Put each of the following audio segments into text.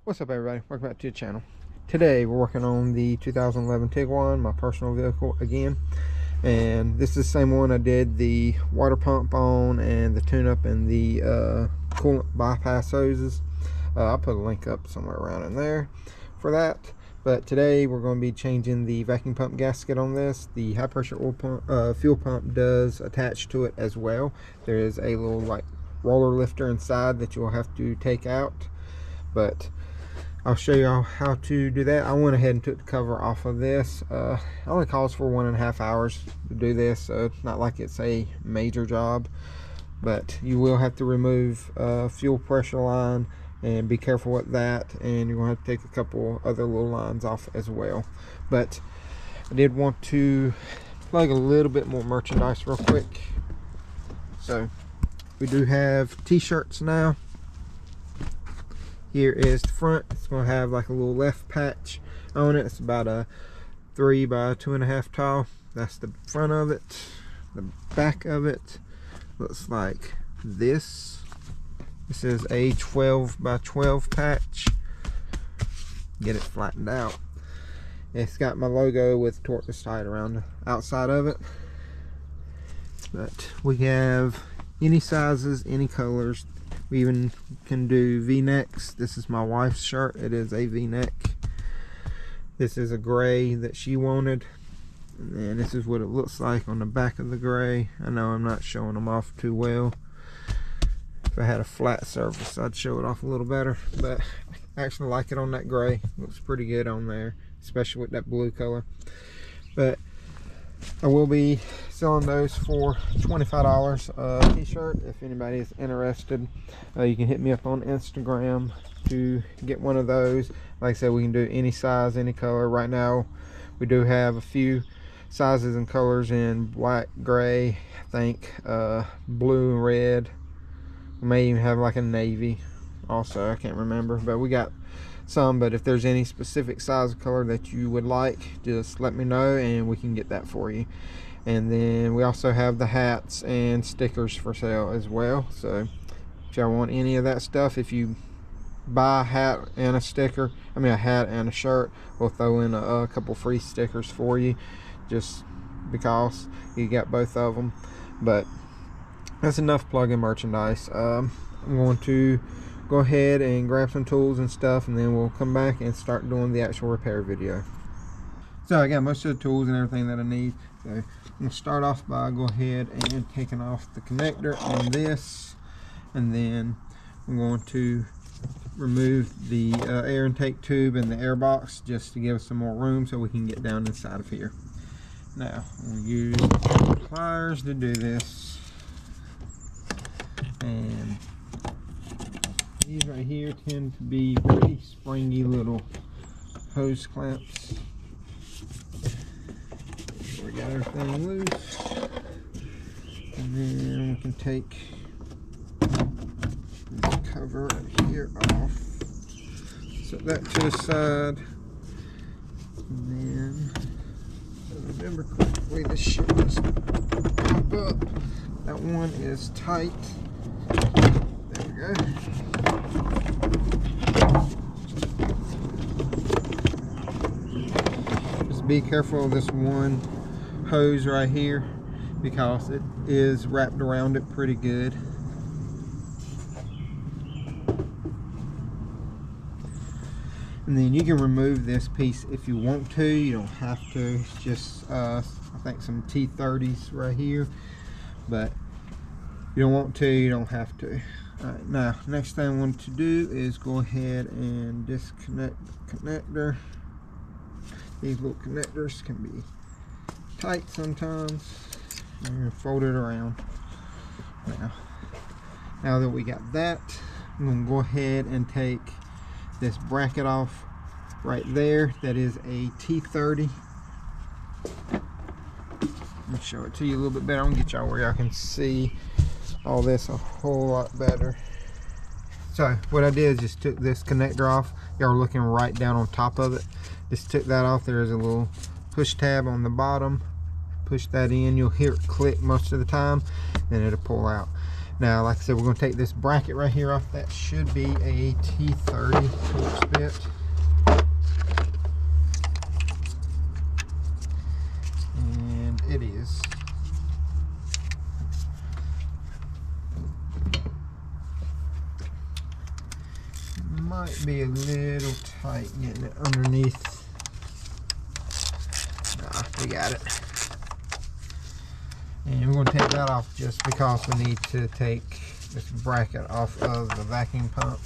What's up, everybody? Welcome back to the channel. Today we're working on the 2011 Tiguan, my personal vehicle again, and this is the same one I did the water pump on and the tune-up and the coolant bypass hoses. I'll put a link up somewhere around in there for that. But today we're going to be changing the vacuum pump gasket on this. The high pressure oil pump, fuel pump does attach to it as well. There is a little like roller lifter inside that you'll have to take out, but I'll show you how to do that. I went ahead and took the cover off of this. It only calls for 1.5 hours to do this, so it's not like it's a major job, but you will have to remove fuel pressure line and be careful with that, and you're going to have to take a couple other little lines off as well. But I did want to plug a little bit more merchandise real quick. So we do have t-shirts now. Here is the front. It's going to have like a little left patch on it. It's about a 3 by 2.5 tall. That's the front of it. The back of it looks like this. This is a 12 by 12 patch. Get it flattened out. It's got my logo with tortoise tied around the outside of it. But we have any sizes, any colors. We even can do V-necks. This is my wife's shirt. It is a V-neck. This is a gray that she wanted. And then this is what it looks like on the back of the gray. I know I'm not showing them off too well. If I had a flat surface, I'd show it off a little better. But I actually like it on that gray. Looks pretty good on there, especially with that blue color. But I will be selling those for $25 a t-shirt. If anybody is interested, you can hit me up on Instagram to get one of those. Like I said, we can do any size, any color. Right now we do have a few sizes and colors in black, gray, I think blue and red. We may even have like a navy also, I can't remember, but we got some. But if there's any specific size or color that you would like, just let me know and we can get that for you. And then we also have the hats and stickers for sale as well. So if y'all want any of that stuff, if you buy a hat and a sticker, I mean a hat and a shirt, we'll throw in a couple free stickers for you, just because you got both of them. But that's enough plugging merchandise. I'm going to go ahead and grab some tools and stuff, and then we'll come back and start doing the actual repair video. So I got most of the tools and everything that I need. So I'm going to start off by go ahead and taking off the connector on this, and then I'm going to remove the air intake tube and the air box just to give us some more room so we can get down inside of here. Now I'm going to use pliers to do this, and these right here tend to be pretty springy little hose clamps. We got everything loose, and then we can take this cover right here off, set that to the side, and then if I remember correctly, this should just pop up. That one is tight. There we go. Just be careful of this one hose right here because it is wrapped around it pretty good. And then you can remove this piece if you want to. You don't have to. It's just I think some T30s right here, but you don't want to, you don't have to. Alright, now next thing I want to do is go ahead and disconnect the connector. These little connectors can be tight sometimes, and fold it around. Now that we got that, I'm going to go ahead and take this bracket off right there. That is a T30. Let me show it to you a little bit better. I'm going to get y'all where y'all can see all this a whole lot better. So what I did is just took this connector off. Y'all are looking right down on top of it. Just took that off. There is a little push tab on the bottom. Push that in, you'll hear it click most of the time, and it'll pull out. Now, like I said, we're going to take this bracket right here off. That should be a T30 torch bit. might be a little tight getting it underneath. Nah, we got it. And we're going to take that off just because we need to take this bracket off of the vacuum pump.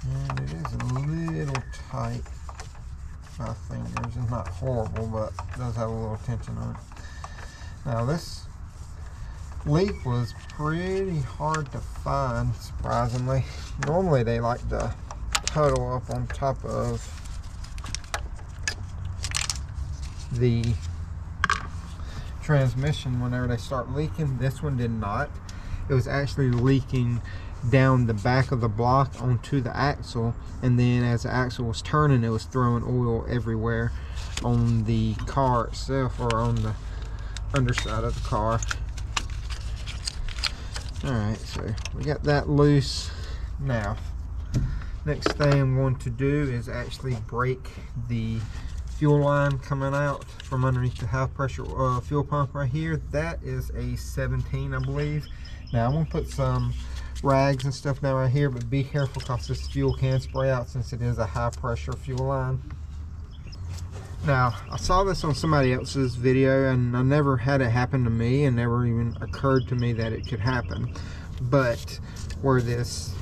And it is a little tight. My fingers, it's not horrible, but it does have a little tension on it. Now this leak was pretty hard to find, surprisingly. Normally they like to huddle up on top of the transmission whenever they start leaking. This one did not. It was actually leaking down the back of the block onto the axle, and then as the axle was turning, it was throwing oil everywhere on the car itself, or on the underside of the car. Alright, so we got that loose. Now, next thing I'm going to do is actually break the fuel line coming out from underneath the high pressure fuel pump right here. That is a 17, I believe. Now I'm going to put some rags and stuff down right here, but be careful because this fuel can spray out since it is a high pressure fuel line. Now, I saw this on somebody else's video and I never had it happen to me, and never even occurred to me that it could happen. But where this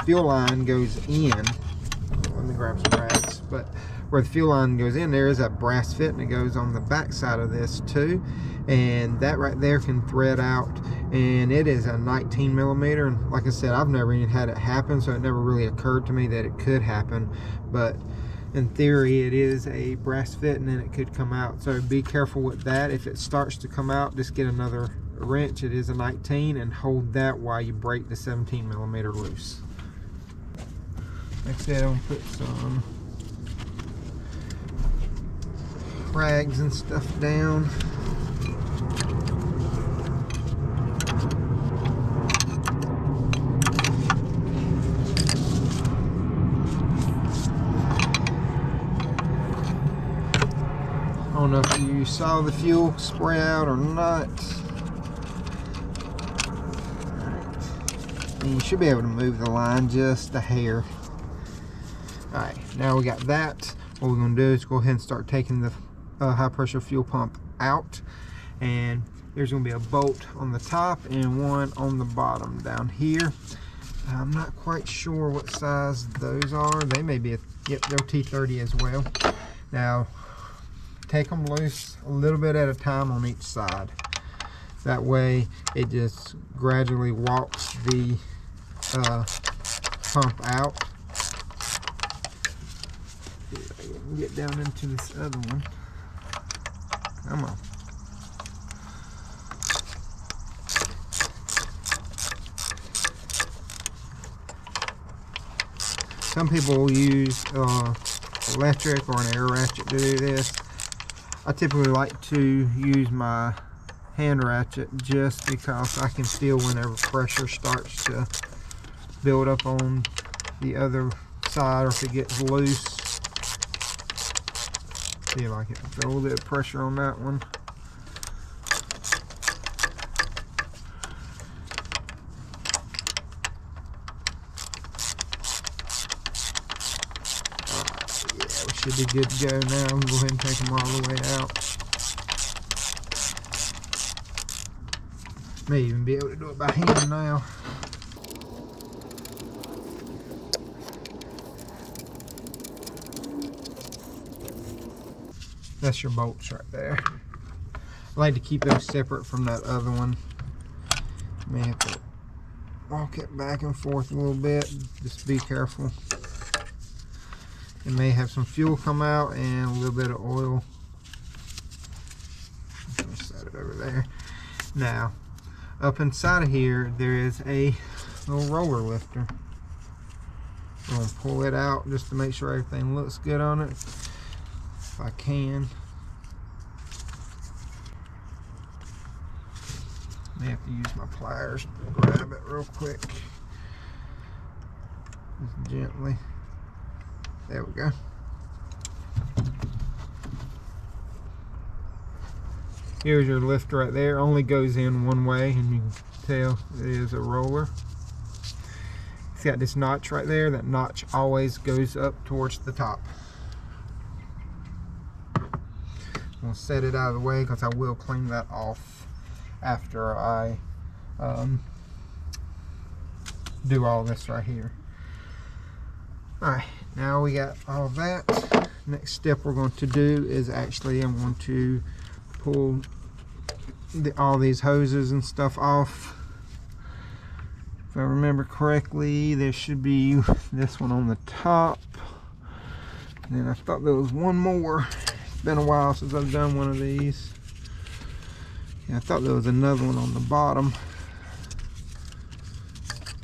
fuel line goes in, let me grab some rags, but where the fuel line goes in, there is that brass fit, and it goes on the back side of this too, and that right there can thread out, and it is a 19 millimeter. And like I said, I've never even had it happen, so it never really occurred to me that it could happen, but in theory it is a brass fit, and then it could come out. So be careful with that. If it starts to come out, just get another wrench. It is a 19, and hold that while you break the 17 millimeter loose. Like I said, I'm gonna put some rags and stuff down. I don't know if you saw the fuel spray out or not. And you should be able to move the line just a hair. Alright, now we got that. What we're going to do is go ahead and start taking the high pressure fuel pump out, and there's going to be a bolt on the top and one on the bottom down here. I'm not quite sure what size those are. They may be, yep, they're T30 as well. Now take them loose a little bit at a time on each side. That way it just gradually walks the pump out. See if I can get down into this other one. Come on. Some people will use electric or an air ratchet to do this. I typically like to use my hand ratchet just because I can feel whenever pressure starts to build up on the other side, or if it gets loose. Feel like it. Feel a little bit of pressure on that one. Yeah, we should be good to go now. We'll go ahead and take them all the way out. May even be able to do it by hand now. That's your bolts right there. I like to keep those separate from that other one. May have to walk it back and forth a little bit. Just be careful. It may have some fuel come out and a little bit of oil. Just set it over there. Now, up inside of here, there is a little roller lifter. I'm going to pull it out just to make sure everything looks good on it. If I can. May have to use my pliers to grab it real quick. Just gently. There we go. Here's your lift right there. Only goes in one way, and you can tell it is a roller. It's got this notch right there. That notch always goes up towards the top. I'm gonna set it out of the way because I will clean that off after I do all this right here. Alright, now we got all that. Next step we're going to do is actually I'm going to pull all these hoses and stuff off. If I remember correctly, there should be this one on the top. And then I thought there was one more. It's been a while since I've done one of these. Yeah, I thought there was another one on the bottom.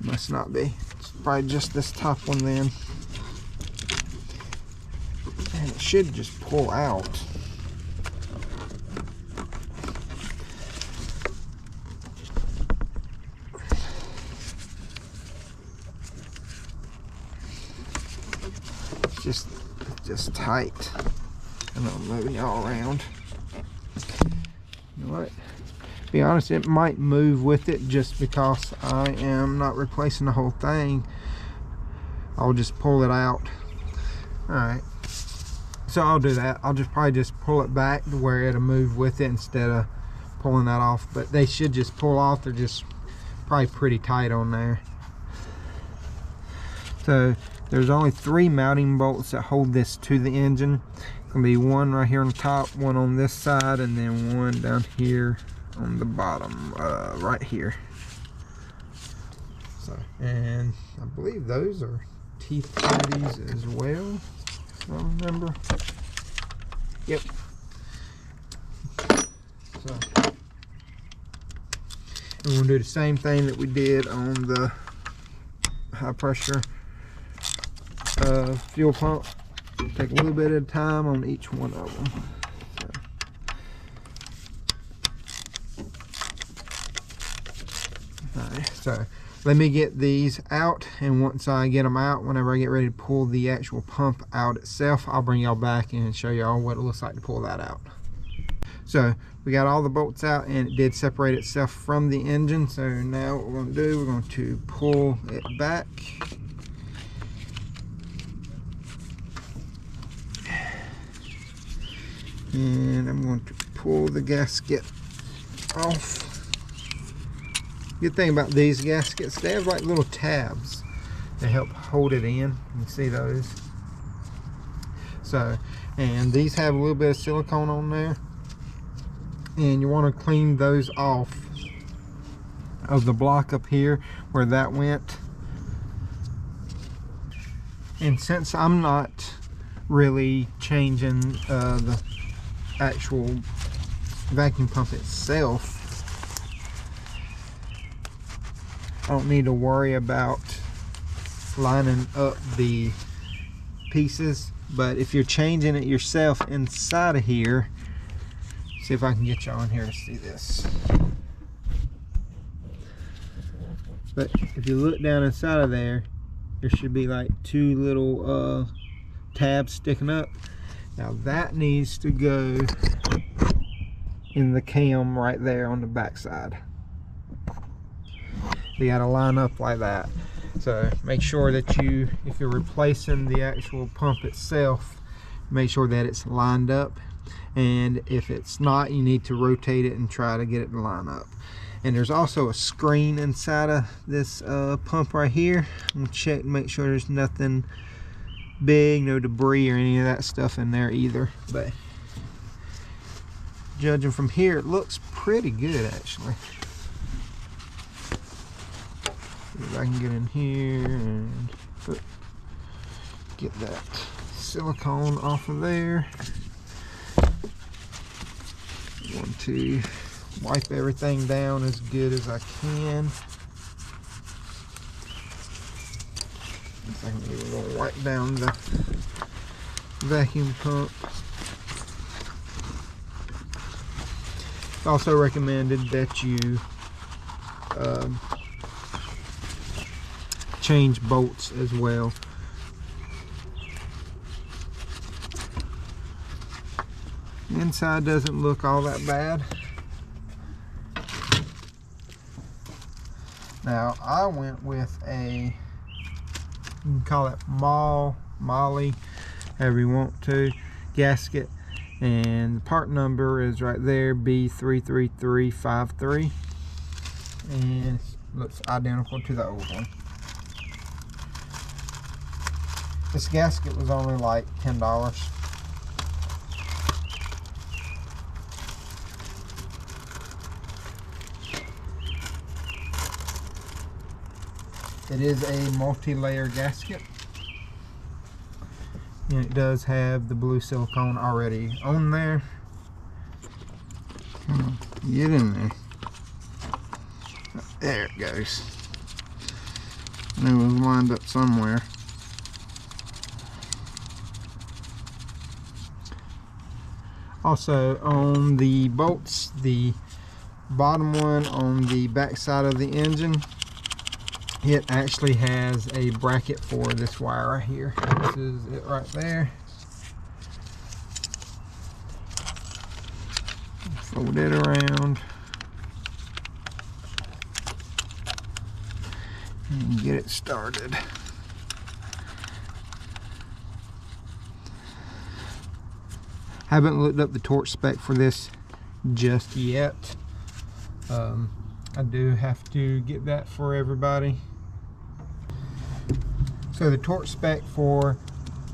Must not be. It's probably just this top one then. And it should just pull out. It's just tight. And I'm moving it all around. You know what? To be honest, it might move with it just because I am not replacing the whole thing. I'll just pull it out. Alright. So I'll do that. I'll probably just pull it back to where it'll move with it instead of pulling that off. But they should just pull off. They're just probably pretty tight on there. So there's only 3 mounting bolts that hold this to the engine. It's gonna be one right here on the top, one on this side, and then one down here on the bottom, right here. So, and I believe those are T30s as well, if I remember. Yep. So, we're gonna do the same thing that we did on the high pressure fuel pump. Take a little bit at a time on each one of them. Alright, so let me get these out, and once I get them out, whenever I get ready to pull the actual pump out itself, I'll bring y'all back and show y'all what it looks like to pull that out. So we got all the bolts out, and it did separate itself from the engine. So now what we're going to do, we're going to pull it back. And I'm going to pull the gasket off. Good thing about these gaskets, they have like little tabs to help hold it in. You can see those. So, and these have a little bit of silicone on there. And you want to clean those off of the block up here where that went. And since I'm not really changing the actual vacuum pump itself, I don't need to worry about lining up the pieces. But if you're changing it yourself inside of here, see if I can get you on here to see this. But if you look down inside of there, there should be like 2 little tabs sticking up. Now that needs to go in the cam right there on the back side. You gotta line up like that. So make sure that you, if you're replacing the actual pump itself, make sure that it's lined up. And if it's not, you need to rotate it and try to get it to line up. And there's also a screen inside of this pump right here. I'm gonna check and make sure there's nothing big, no debris or any of that stuff in there either. But judging from here, it looks pretty good actually. If I can get in here and get that silicone off of there. I want to wipe everything down as good as I can. I'm even going to wipe down the vacuum pump. It's also recommended that you change bolts as well. The inside doesn't look all that bad. Now I went with a, you can call it Molly, however you want to, gasket, and the part number is right there, B33353, and it looks identical to the old one. This gasket was only like $10. It is a multi-layer gasket, and it does have the blue silicone already on there. Come on, get in there. There it goes. It was lined up somewhere. Also on the bolts, the bottom one on the back side of the engine, it actually has a bracket for this wire right here. This is it right there. Fold it around and get it started. Haven't looked up the torque spec for this just yet. I do have to get that for everybody. So the torque spec for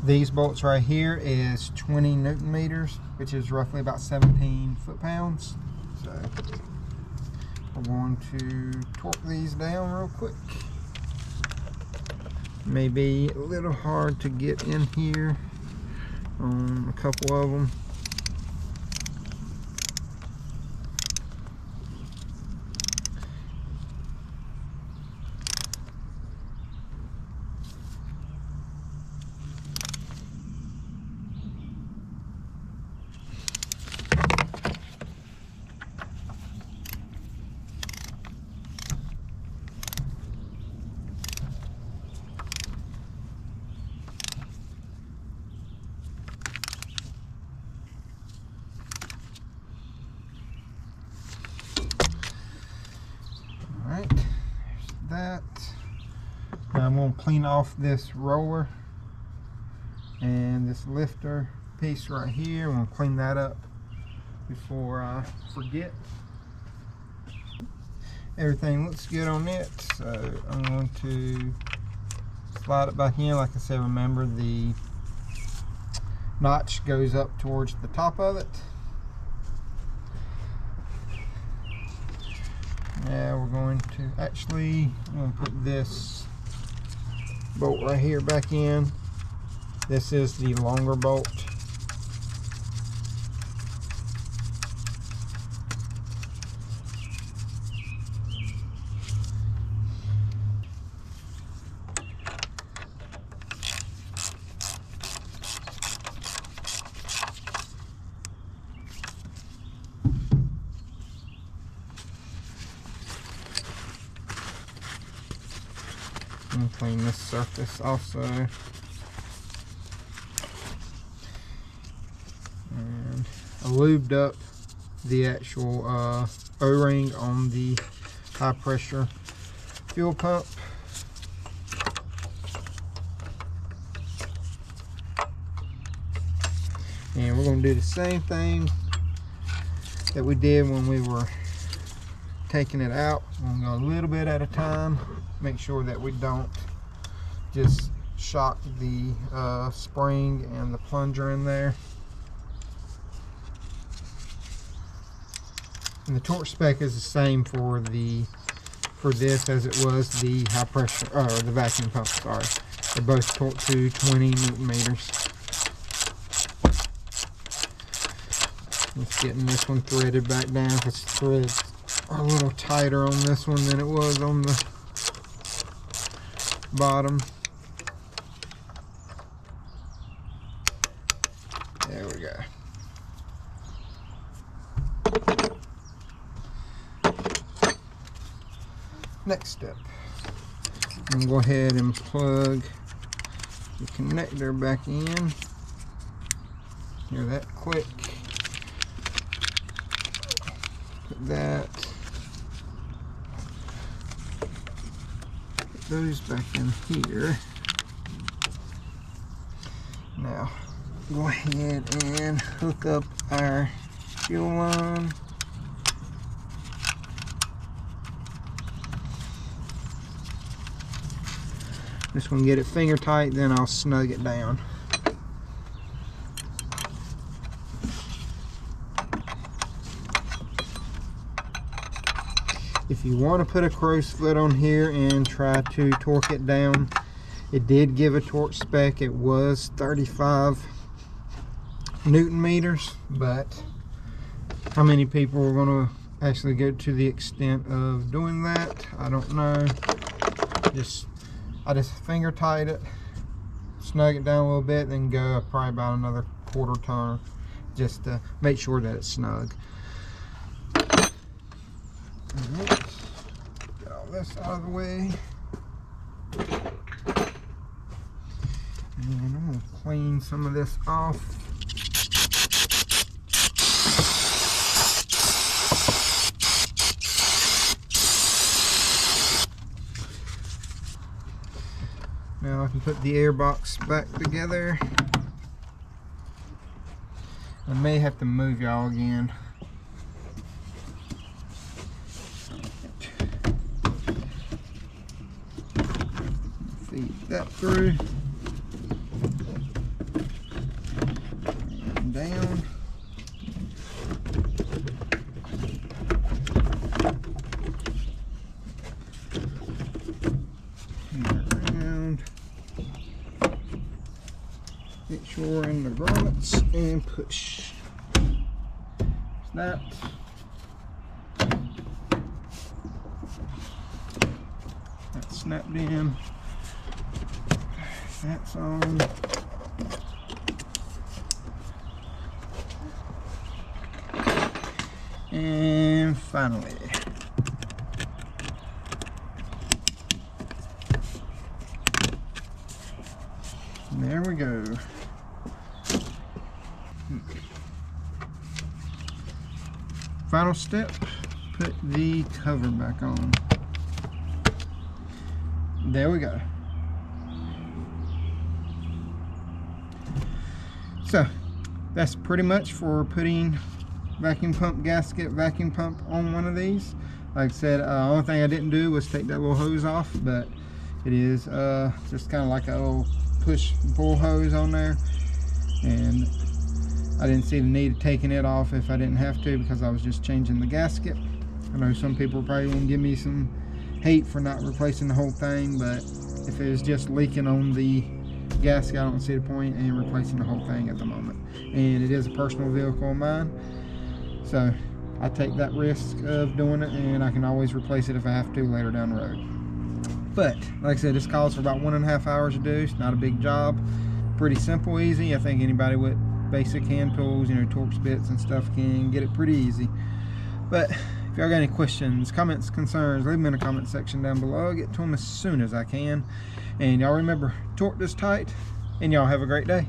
these bolts right here is 20 Newton meters, which is roughly about 17 foot-pounds. So we're going to torque these down real quick. Maybe a little hard to get in here on a couple of them. Alright, there's that. Now I'm going to clean off this roller and this lifter piece right here. I'm going to clean that up before I forget. Everything looks good on it, so I'm going to slide it back in. Like I said, remember the notch goes up towards the top of it. Now we're going to I'm going to put this bolt right here back in. This is the longer bolt. And clean this surface also. And I lubed up the actual O-ring on the high pressure fuel pump. And we're going to do the same thing that we did when we were taking it out. We're going to go a little bit at a time. Make sure that we don't just shock the spring and the plunger in there. And the torque spec is the same for this as it was the high pressure or the vacuum pump. Sorry, they're both torqued to 20 Newton meters. Just getting this one threaded back down because the threads are a little tighter on this one than it was on the bottom. There we go. Next step, I'm going to go ahead and plug the connector back in. Hear that click. Put that those back in here. Now, go ahead and hook up our fuel line. Just gonna get it finger tight, then I'll snug it down. If you want to put a crow's foot on here and try to torque it down, it did give a torque spec. It was 35 Newton meters, but how many people are going to actually go to the extent of doing that? I don't know. I just finger tight it, snug it down a little bit, then go probably about another quarter turn just to make sure that it's snug. Get all this out of the way. And I'm going to clean some of this off. Now I can put the air box back together. I may have to move y'all again. Feed that through. And down. Make sure we're in the grommets and push. Snap. That's snapped in. That's on. And finally. There we go. Final step, put the cover back on. There we go. So that's pretty much for putting vacuum pump gasket, vacuum pump on one of these. Like I said, only thing I didn't do was take that little hose off, but it is just kind of like a little push pull hose on there, and I didn't see the need of taking it off if I didn't have to, because I was just changing the gasket. I know some people probably won't give me some hate for not replacing the whole thing, but if it was just leaking on the gasket, I don't see the point in replacing the whole thing at the moment. And it is a personal vehicle of mine, so I take that risk of doing it, and I can always replace it if I have to later down the road. But like I said, this calls for about 1.5 hours to do. It's not a big job, pretty simple, easy. I think anybody with basic hand tools, you know, Torx bits and stuff, can get it pretty easy. But if y'all got any questions, comments, concerns, leave them in the comment section down below. I'll get to them as soon as I can. And y'all remember, torque this tight, and y'all have a great day.